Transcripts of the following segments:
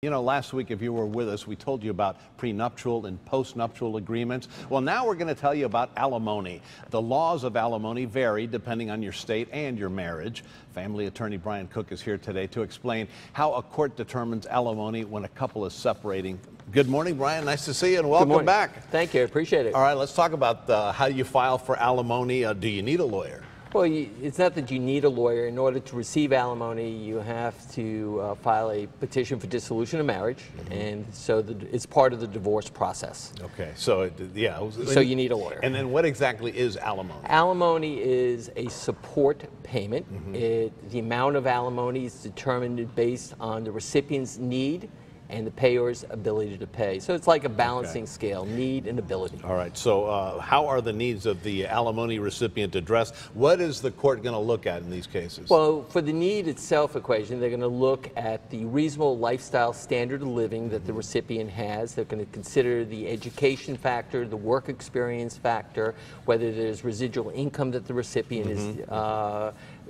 You know, last week, if you were with us, we told you about prenuptial and postnuptial agreements. Well, now we're going to tell you about alimony. The laws of alimony vary depending on your state and your marriage. Family attorney Brian Cooke is here today to explain how a court determines alimony when a couple is separating. Good morning, Brian. Nice to see you and welcome back. Thank you. I appreciate it. All right, let's talk about how you file for alimony. Do you need a lawyer? Well, it's not that you need a lawyer. In order to receive alimony, you have to file a petition for dissolution of marriage, and so it's part of the divorce process. Okay, so yeah. So you need a lawyer. And then what exactly is alimony? Alimony is a support payment. The amount of alimony is determined based on the recipient's need and the payer's ability to pay. So it's like a balancing scale, need and ability. All right, so how are the needs of the alimony recipient addressed? What is the court going to look at in these cases? Well, for the need itself equation, they're going to look at the reasonable lifestyle standard of living that the recipient has. They're going to consider the education factor, the work experience factor, whether there's residual income that the recipient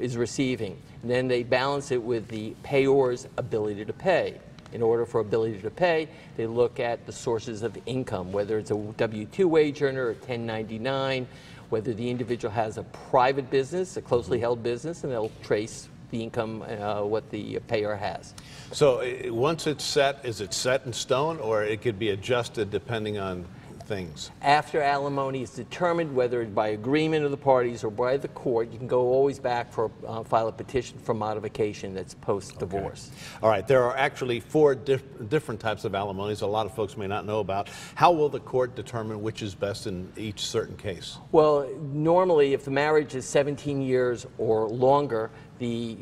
is receiving. And then they balance it with the payer's ability to pay. In order for ability to pay, they look at the sources of income, whether it's a W-2 wage earner or 1099, whether the individual has a private business, a closely held business, and they'll trace the income, what the payer has. So once it's set, is it set in stone, or it could be adjusted depending on things? After alimony is determined, whether by agreement of the parties or by the court, you can go always back for file a petition for modification that's post-divorce. Okay. All right, there are actually four different types of alimonies a lot of folks may not know about. How will the court determine which is best in each certain case? Well, normally if the marriage is 17 years or longer, the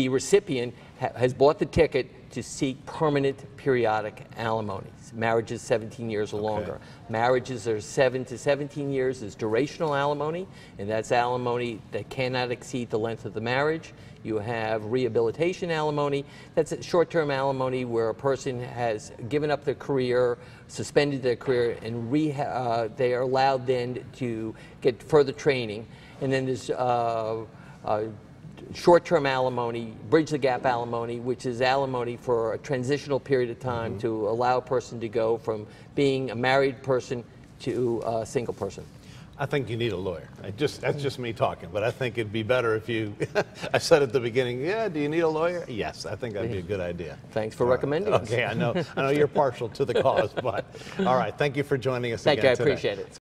recipient has bought the ticket to seek permanent periodic alimony. Marriages 17 years or longer. Marriages are 7 to 17 years is durational alimony, and that's alimony that cannot exceed the length of the marriage. You have rehabilitation alimony. That's a short-term alimony where a person has given up their career, suspended their career, and they are allowed then to get further training. And then there's short-term alimony, bridge the gap alimony, which is alimony for a transitional period of time to allow a person to go from being a married person to a single person. I think you need a lawyer. That's just me talking, but I think it'd be better if you, I said at the beginning, yeah, do you need a lawyer? Yes, I think that'd be a good idea. Thanks for recommending us. Okay, I know you're partial to the cause, but all right, thank you for joining us again today. Thank you, I appreciate it.